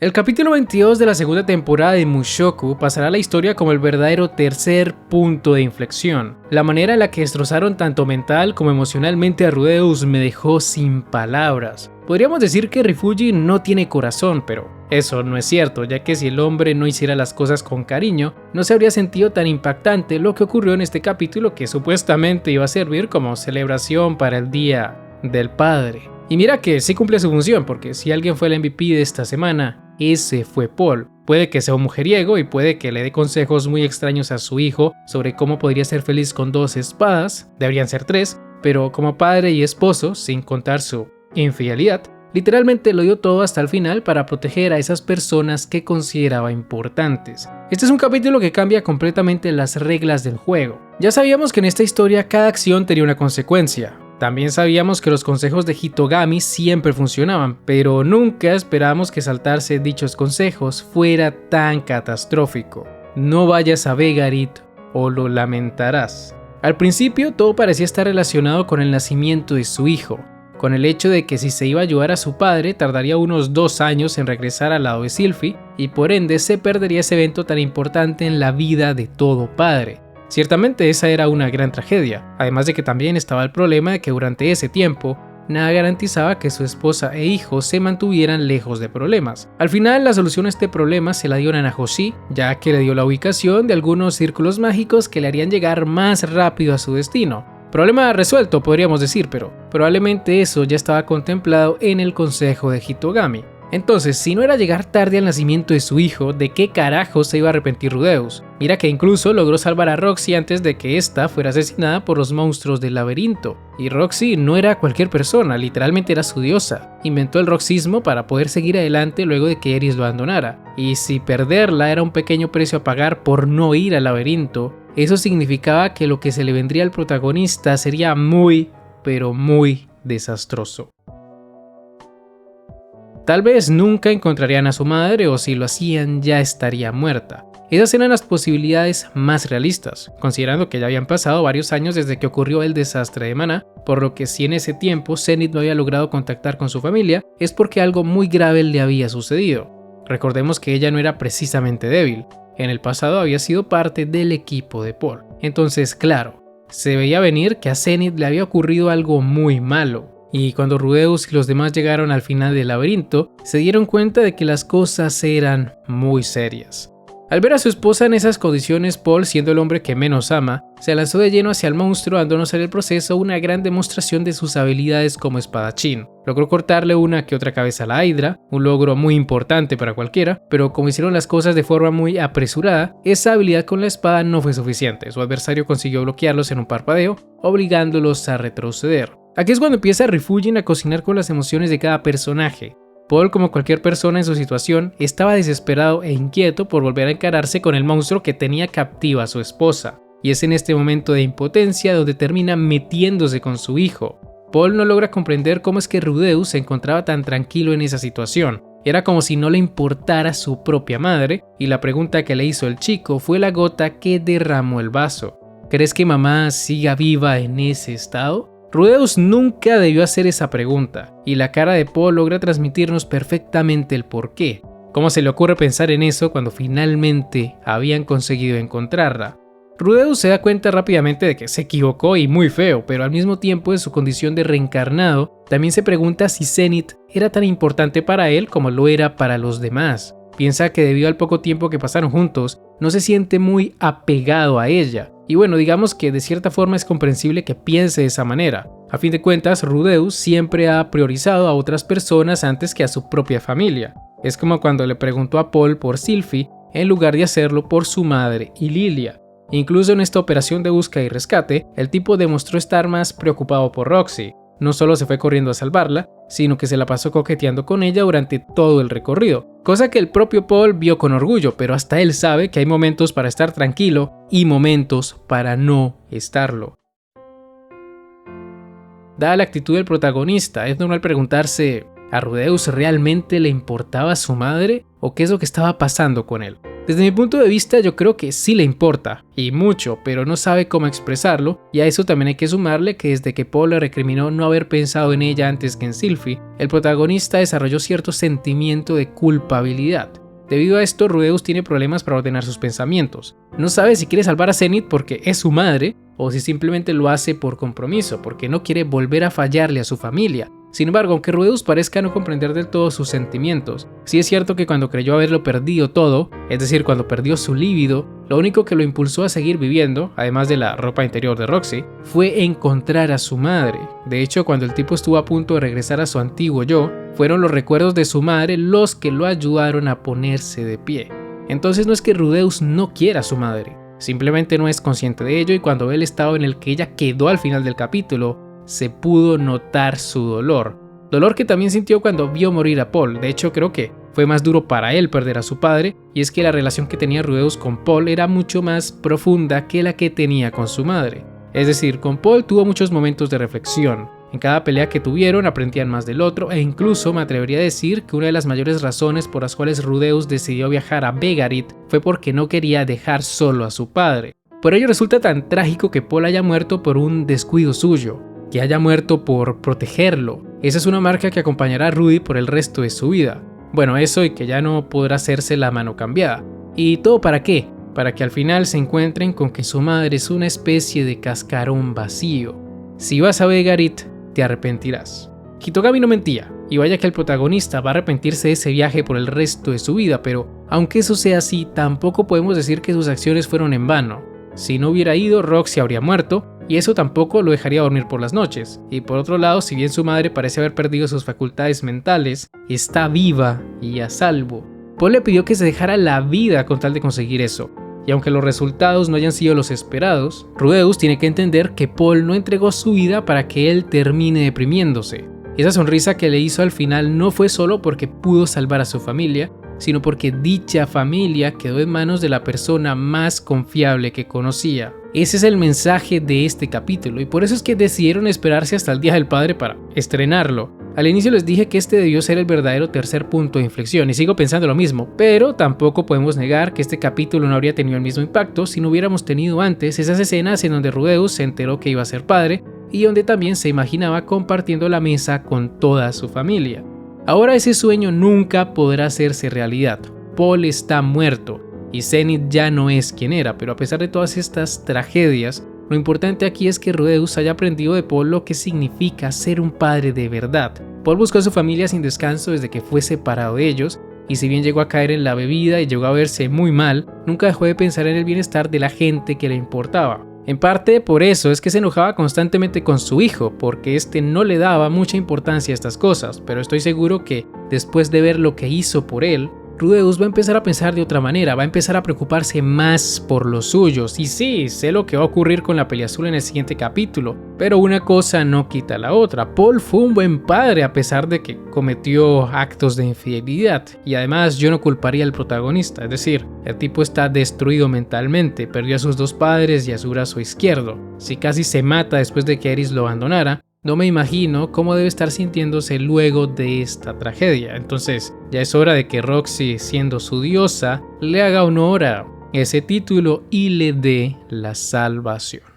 El capítulo 22 de la segunda temporada de Mushoku pasará a la historia como el verdadero tercer punto de inflexión. La manera en la que destrozaron tanto mental como emocionalmente a Rudeus me dejó sin palabras. Podríamos decir que Rifuji no tiene corazón, pero eso no es cierto, ya que si el hombre no hiciera las cosas con cariño, no se habría sentido tan impactante lo que ocurrió en este capítulo que supuestamente iba a servir como celebración para el Día del Padre. Y mira que sí cumple su función, porque si alguien fue el MVP de esta semana, ese fue Paul. Puede que sea un mujeriego y puede que le dé consejos muy extraños a su hijo sobre cómo podría ser feliz con 2 espadas, deberían ser 3, pero como padre y esposo, sin contar su infidelidad, literalmente lo dio todo hasta el final para proteger a esas personas que consideraba importantes. Este es un capítulo que cambia completamente las reglas del juego. Ya sabíamos que en esta historia cada acción tenía una consecuencia. También sabíamos que los consejos de Hitogami siempre funcionaban, pero nunca esperábamos que saltarse dichos consejos fuera tan catastrófico. No vayas a Vegarit o lo lamentarás. Al principio todo parecía estar relacionado con el nacimiento de su hijo, con el hecho de que si se iba a ayudar a su padre tardaría unos 2 años en regresar al lado de Sylphie y por ende se perdería ese evento tan importante en la vida de todo padre. Ciertamente esa era una gran tragedia, además de que también estaba el problema de que durante ese tiempo nada garantizaba que su esposa e hijo se mantuvieran lejos de problemas. Al final la solución a este problema se la dio Nanahoshi, ya que le dio la ubicación de algunos círculos mágicos que le harían llegar más rápido a su destino. Problema resuelto podríamos decir, pero probablemente eso ya estaba contemplado en el consejo de Hitogami. Entonces, si no era llegar tarde al nacimiento de su hijo, ¿de qué carajo se iba a arrepentir Rudeus? Mira que incluso logró salvar a Roxy antes de que ésta fuera asesinada por los monstruos del laberinto. Y Roxy no era cualquier persona, literalmente era su diosa. Inventó el roxismo para poder seguir adelante luego de que Eris lo abandonara. Y si perderla era un pequeño precio a pagar por no ir al laberinto, eso significaba que lo que se le vendría al protagonista sería muy, pero muy desastroso. Tal vez nunca encontrarían a su madre o si lo hacían ya estaría muerta. Esas eran las posibilidades más realistas, considerando que ya habían pasado varios años desde que ocurrió el desastre de Maná, por lo que si en ese tiempo Zenith no había logrado contactar con su familia es porque algo muy grave le había sucedido. Recordemos que ella no era precisamente débil, en el pasado había sido parte del equipo de Paul. Entonces, claro, se veía venir que a Zenith le había ocurrido algo muy malo. Y cuando Rudeus y los demás llegaron al final del laberinto, se dieron cuenta de que las cosas eran muy serias. Al ver a su esposa en esas condiciones, Paul, siendo el hombre que menos ama, se lanzó de lleno hacia el monstruo, dándonos en el proceso una gran demostración de sus habilidades como espadachín. Logró cortarle una que otra cabeza a la Hydra, un logro muy importante para cualquiera, pero como hicieron las cosas de forma muy apresurada, esa habilidad con la espada no fue suficiente. Su adversario consiguió bloquearlos en un parpadeo, obligándolos a retroceder. Aquí es cuando empieza Rifuji a cocinar con las emociones de cada personaje. Paul, como cualquier persona en su situación, estaba desesperado e inquieto por volver a encararse con el monstruo que tenía captiva a su esposa. Y es en este momento de impotencia donde termina metiéndose con su hijo. Paul no logra comprender cómo es que Rudeus se encontraba tan tranquilo en esa situación. Era como si no le importara su propia madre, y la pregunta que le hizo el chico fue la gota que derramó el vaso. ¿Crees que mamá siga viva en ese estado? Rudeus nunca debió hacer esa pregunta, y la cara de Paul logra transmitirnos perfectamente el porqué. ¿Cómo se le ocurre pensar en eso cuando finalmente habían conseguido encontrarla? Rudeus se da cuenta rápidamente de que se equivocó y muy feo, pero al mismo tiempo en su condición de reencarnado, también se pregunta si Zenith era tan importante para él como lo era para los demás. Piensa que debido al poco tiempo que pasaron juntos, no se siente muy apegado a ella. Y bueno, digamos que de cierta forma es comprensible que piense de esa manera. A fin de cuentas, Rudeus siempre ha priorizado a otras personas antes que a su propia familia. Es como cuando le preguntó a Paul por Sylphie en lugar de hacerlo por su madre y Lilia. Incluso en esta operación de búsqueda y rescate, el tipo demostró estar más preocupado por Roxy. No solo se fue corriendo a salvarla, sino que se la pasó coqueteando con ella durante todo el recorrido, cosa que el propio Paul vio con orgullo, pero hasta él sabe que hay momentos para estar tranquilo y momentos para no estarlo. Dada la actitud del protagonista, es normal preguntarse, ¿a Rudeus realmente le importaba su madre o qué es lo que estaba pasando con él? Desde mi punto de vista yo creo que sí le importa, y mucho, pero no sabe cómo expresarlo, y a eso también hay que sumarle que desde que Paul le recriminó no haber pensado en ella antes que en Sylvie, el protagonista desarrolló cierto sentimiento de culpabilidad. Debido a esto, Rudeus tiene problemas para ordenar sus pensamientos. No sabe si quiere salvar a Zenith porque es su madre, o si simplemente lo hace por compromiso, porque no quiere volver a fallarle a su familia. Sin embargo, aunque Rudeus parezca no comprender del todo sus sentimientos, sí es cierto que cuando creyó haberlo perdido todo, es decir, cuando perdió su líbido, lo único que lo impulsó a seguir viviendo, además de la ropa interior de Roxy, fue encontrar a su madre. De hecho, cuando el tipo estuvo a punto de regresar a su antiguo yo, fueron los recuerdos de su madre los que lo ayudaron a ponerse de pie. Entonces no es que Rudeus no quiera a su madre, simplemente no es consciente de ello, y cuando ve el estado en el que ella quedó al final del capítulo, se pudo notar su dolor que también sintió cuando vio morir a Paul. De hecho, creo que fue más duro para él perder a su padre, y es que la relación que tenía Rudeus con Paul era mucho más profunda que la que tenía con su madre. Es decir, con Paul tuvo muchos momentos de reflexión. En cada pelea que tuvieron aprendían más del otro, e incluso me atrevería a decir que una de las mayores razones por las cuales Rudeus decidió viajar a Begarit fue porque no quería dejar solo a su padre. Por ello resulta tan trágico que Paul haya muerto por un descuido suyo, que haya muerto por protegerlo. Esa es una marca que acompañará a Rudy por el resto de su vida. Bueno, eso, y que ya no podrá hacerse la mano cambiada. ¿Y todo para qué? Para que al final se encuentren con que su madre es una especie de cascarón vacío. Si vas a Begarit, te arrepentirás. Hitogami no mentía, y vaya que el protagonista va a arrepentirse de ese viaje por el resto de su vida, pero aunque eso sea así, tampoco podemos decir que sus acciones fueron en vano. Si no hubiera ido, Roxy habría muerto, y eso tampoco lo dejaría dormir por las noches. Y por otro lado, si bien su madre parece haber perdido sus facultades mentales, está viva y a salvo. Paul le pidió que se dejara la vida con tal de conseguir eso. Y aunque los resultados no hayan sido los esperados, Rudeus tiene que entender que Paul no entregó su vida para que él termine deprimiéndose. Esa sonrisa que le hizo al final no fue solo porque pudo salvar a su familia, sino porque dicha familia quedó en manos de la persona más confiable que conocía. Ese es el mensaje de este capítulo, y por eso es que decidieron esperarse hasta el Día del Padre para estrenarlo. Al inicio les dije que este debió ser el verdadero tercer punto de inflexión, y sigo pensando lo mismo, pero tampoco podemos negar que este capítulo no habría tenido el mismo impacto si no hubiéramos tenido antes esas escenas en donde Rudeus se enteró que iba a ser padre, y donde también se imaginaba compartiendo la mesa con toda su familia. Ahora ese sueño nunca podrá hacerse realidad. Paul está muerto y Zenith ya no es quien era, pero a pesar de todas estas tragedias, lo importante aquí es que Rudeus haya aprendido de Paul lo que significa ser un padre de verdad. Paul buscó a su familia sin descanso desde que fue separado de ellos, y si bien llegó a caer en la bebida y llegó a verse muy mal, nunca dejó de pensar en el bienestar de la gente que le importaba. En parte por eso es que se enojaba constantemente con su hijo, porque este no le daba mucha importancia a estas cosas, pero estoy seguro que después de ver lo que hizo por él, Rudeus va a empezar a pensar de otra manera, va a empezar a preocuparse más por los suyos. Y sí, sé lo que va a ocurrir con la Peli Azul en el siguiente capítulo, pero una cosa no quita la otra. Paul fue un buen padre a pesar de que cometió actos de infidelidad, y además yo no culparía al protagonista, es decir, el tipo está destruido mentalmente, perdió a sus dos padres y a su brazo izquierdo. Si casi se mata después de que Eris lo abandonara, no me imagino cómo debe estar sintiéndose luego de esta tragedia. Entonces, ya es hora de que Roxy, siendo su diosa, le haga honor a ese título y le dé la salvación.